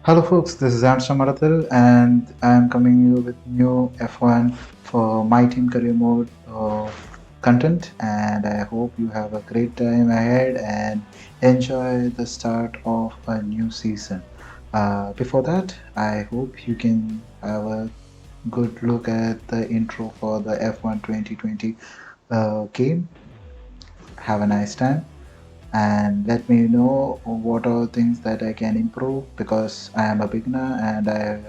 Hello folks, this is Amsterdam Marathil and I am coming you with new F1 for my team career mode content, and I hope you have a great time ahead and enjoy the start of a new season. Before that, I hope you can have a good look at the intro for the F1 2020 game. Have a nice time and let me know what are things that I can improve, because I am a beginner and I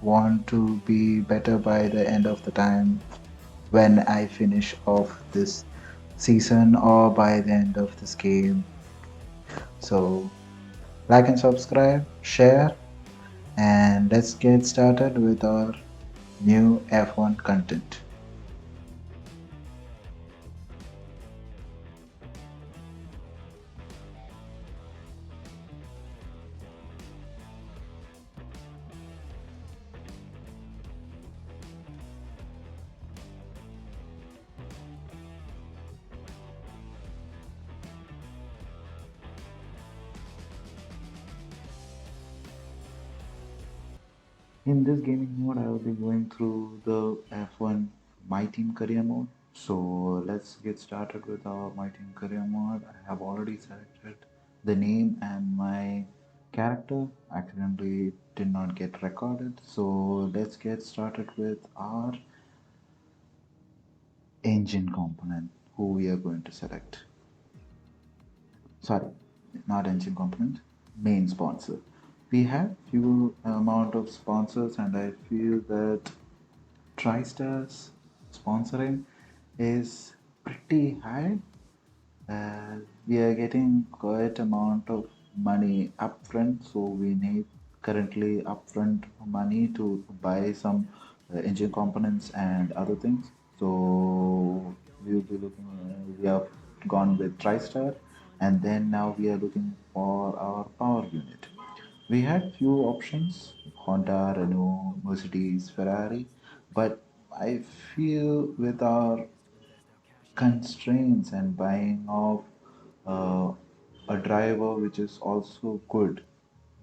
want to be better by the end of the time when I finish off this season or by the end of this game. So, like and subscribe, share, and let's get started with our new F1 content. In this gaming mode, I will be going through the F1 My Team Career mode. So let's get started with our My Team Career mode. I have already selected the name and my character. Accidentally did not get recorded. So let's get started with our engine component who we are going to select. Sorry, not engine component, main sponsor. We have few amount of sponsors, and I feel that TriStar's sponsoring is pretty high. We are getting quite amount of money upfront, so we need currently upfront money to buy some engine components and other things. So we'll be looking. We have gone with TriStar, and then now we are looking for our power unit. We had few options: Honda, Renault, Mercedes, Ferrari, but I feel with our constraints and buying of uh, a driver which is also good,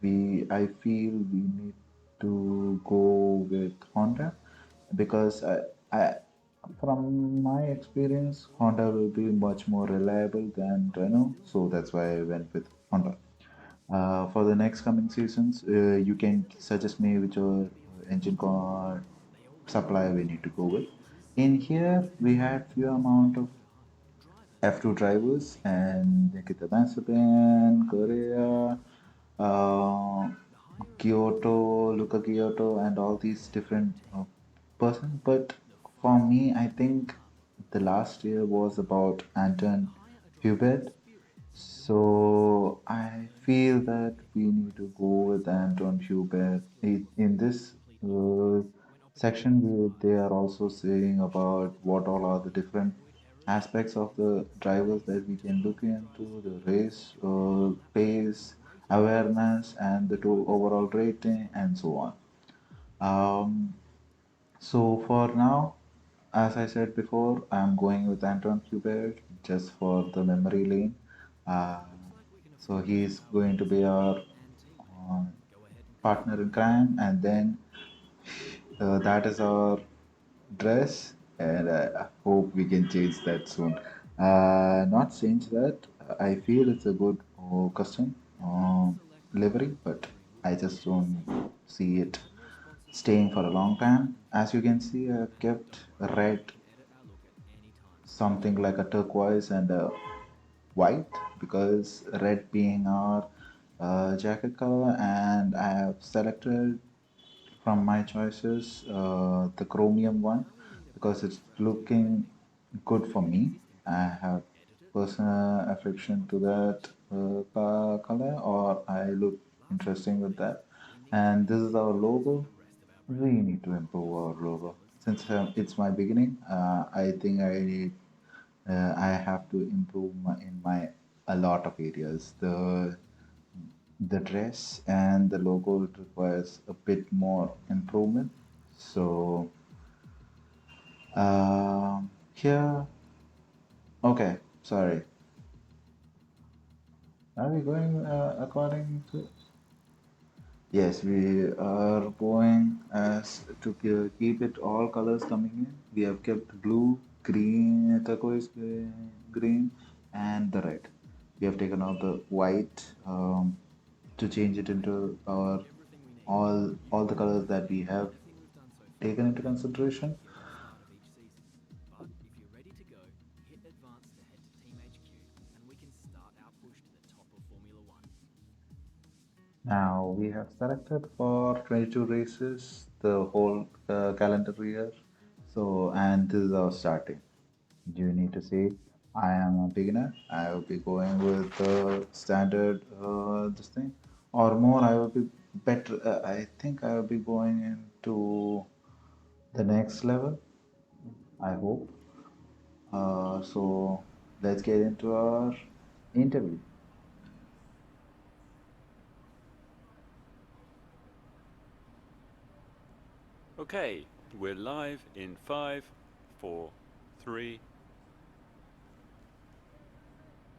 I feel we need to go with Honda, because I from my experience Honda will be much more reliable than Renault, so that's why I went with Honda. For the next coming seasons, you can suggest me which engine supply we need to go with. In here, we had few amount of F2 drivers and Nikita Mazepin, Korea, uh, Kyoto, Luca Kyoto, and all these different person. But for me, I think the last year was about Anton Hubert. So I feel that we need to go with Anton Hubert. In this uh, section, they are also saying about what all are the different aspects of the drivers that we can look into: the race, pace, awareness, and the overall rating, and so on. Um, so for now, as I said before, I'm going with Anton Hubert just for the memory lane. Uh, so he's going to be our uh, partner in crime, and then that is our dress, and I hope we can change that soon. Not change that. I feel it's a good custom livery, but I just don't see it staying for a long time. As you can see, I've kept red, something like a turquoise, and a white, because red being our jacket color, and I have selected from my choices the chromium one because it's looking good for me. I have personal affection to that color, or I look interesting with that. And this is our logo. We need to improve our logo. Since it's my beginning, I think I have to improve in my a lot of areas. The dress and the logo requires a bit more improvement. So here, okay, sorry. Are we going according to? Yes, we are going as to keep it all colors coming in. We have kept blue, green, turquoise green, and the red. We have taken out the white to change it into our all the colors that we have taken into consideration. Now we have selected for 22 races the whole calendar year. So, and this is our starting. You need to say, I am a beginner. I will be going with the standard this thing, or more. I will be better. I think I will be going into the next level. I hope. So let's get into our interview. Okay, we're live in five, four, three.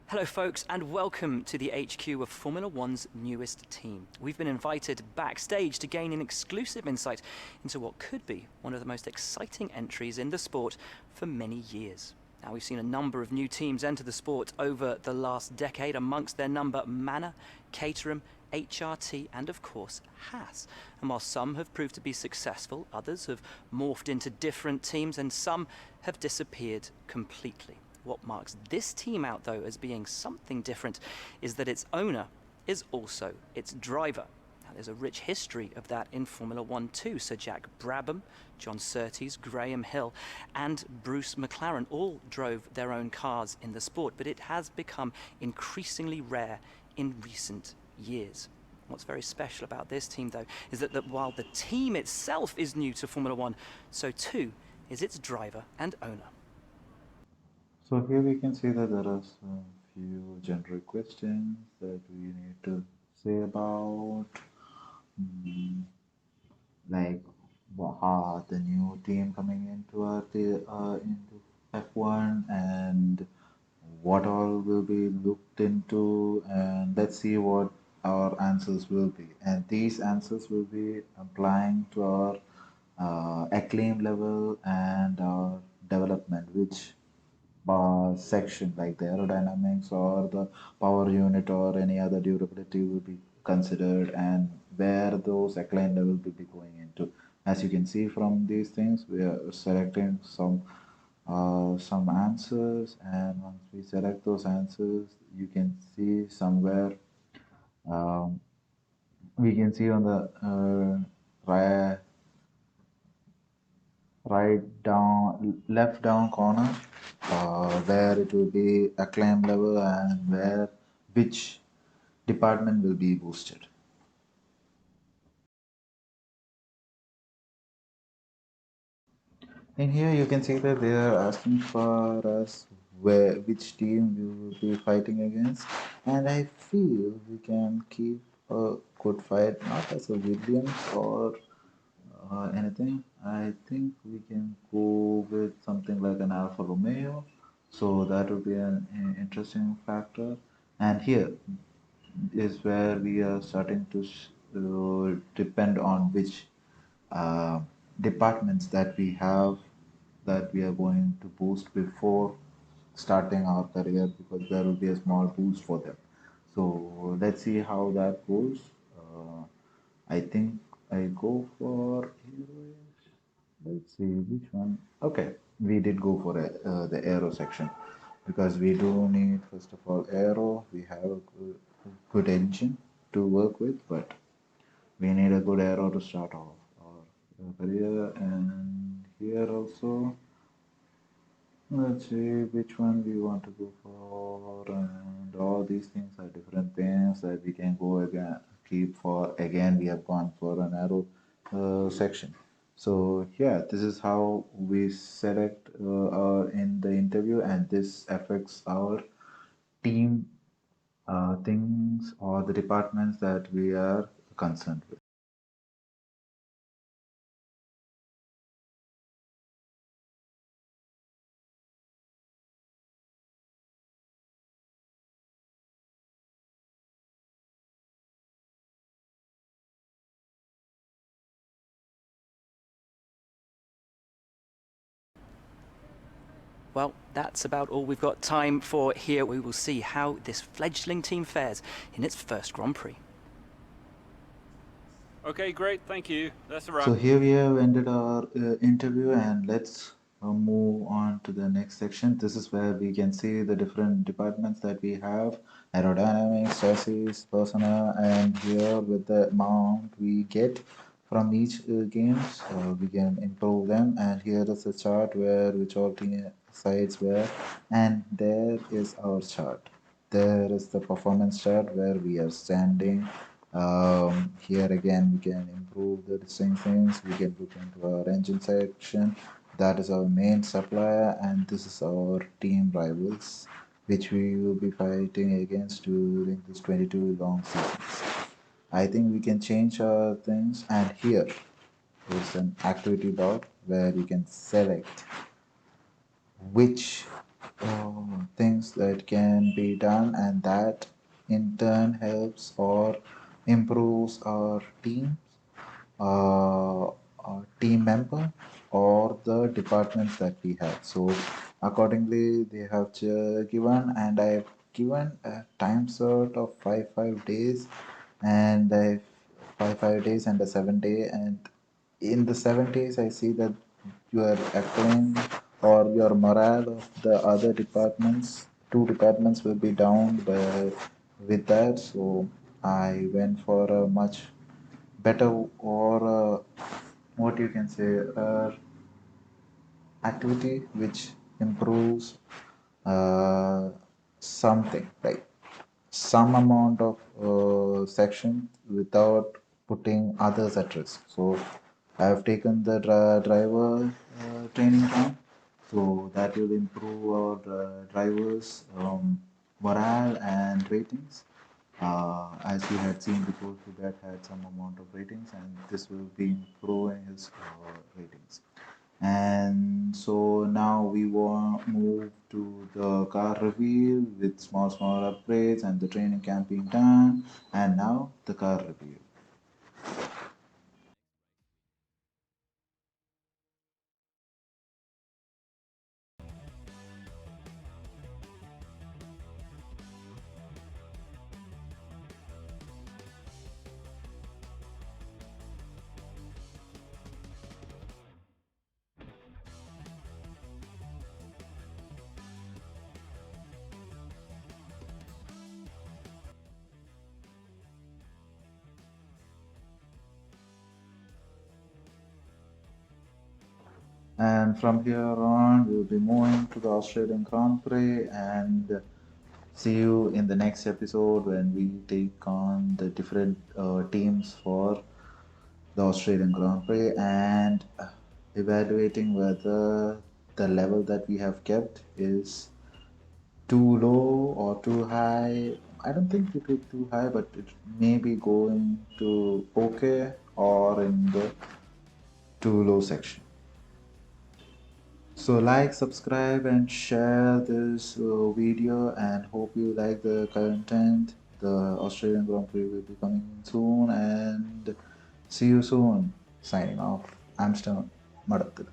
Hello, folks, and welcome to the HQ of Formula One's newest team. We've been invited backstage to gain an exclusive insight into what could be one of the most exciting entries in the sport for many years. Now, we've seen a number of new teams enter the sport over the last decade, amongst their number Manor, Caterham, HRT, and of course Haas. And while some have proved to be successful, others have morphed into different teams, and some have disappeared completely. What marks this team out, though, as being something different is that its owner is also its driver. Now, there's a rich history of that in Formula One too. Sir Jack Brabham, John Surtees, Graham Hill, and Bruce McLaren all drove their own cars in the sport, but it has become increasingly rare in recent years. What's very special about this team, though, is that while the team itself is new to Formula One, so too is its driver and owner. So here we can see that there are some few general questions that we need to say about, mm, like the new team coming into into F1 and what all will be looked into, and let's see what our answers will be. And these answers will be applying to our acclaim level and our development, which section like the aerodynamics or the power unit or any other durability will be considered, and where those acclaim level will be going into. As you can see from these things, we are selecting some answers, and once we select those answers, you can see somewhere, um, we can see on the right, left down corner, where it will be acclaim level and where which department will be boosted. In here, you can see that they are asking for us where which team we will be fighting against, and I feel we can keep a good fight, not as a Williams or anything. I think we can go with something like an Alfa Romeo, so that would be an interesting factor. And here is where we are starting to depend on which uh, departments that we have that we are going to boost before starting our career, because there will be a small boost for them. So let's see how that goes. Uh, I think I go for heroish. Let's see which one. Okay, we did go for the aero section, because we do need, first of all, aero. We have a good engine to work with, but we need a good aero to start off our career. And here also, let's see which one we want to go for, and all these things are different things that we can go again. Keep for again, we have gone for an arrow section. So yeah, this is how we select in the interview, and this affects our team things or the departments that we are concerned with. Well, that's about all we've got time for here. We will see how this fledgling team fares in its first Grand Prix. Okay, great. Thank you. That's a wrap. So here we have ended our interview, and let's move on to the next section. This is where we can see the different departments that we have: aerodynamics, chassis, personnel, and here with the amount we get from each games, we can improve them. And here is a chart where which all team sides were, and there is our chart. There is the performance chart where we are standing. Here again, we can improve the distinct things. We can look into our engine section. That is our main supplier, and this is our team rivals, which we will be fighting against during this 22 long seasons. I think we can change our things, and here is an activity log where you can select which things that can be done, and that in turn helps or improves our team member or the departments that we have. So accordingly they have given, and I've given a time slot of 5 days, and I 5 days and a 7 day, and in the 7 days I see that your acclaim or your morale of the other departments, two departments, will be down by, with that. So I went for a much better, or what you can say, activity which improves something like some amount of section without putting others at risk. So I have taken the driver training camp, so that will improve our drivers' morale and ratings. As we had seen before, Tibet had some amount of ratings, and this will be improving his ratings. And so now we want move to the car reveal with small upgrades and the training camp being done, and now the car reveal. And from here on, we'll be moving to the Australian Grand Prix, and see you in the next episode when we take on the different teams for the Australian Grand Prix, and evaluating whether the level that we have kept is too low or too high. I don't think it will be too high, but it may be going to okay or in the too low section. So like, subscribe, and share this video, and hope you like the content. The Australian Grand Prix will be coming soon, and see you soon. Signing off. I'm still Madatta.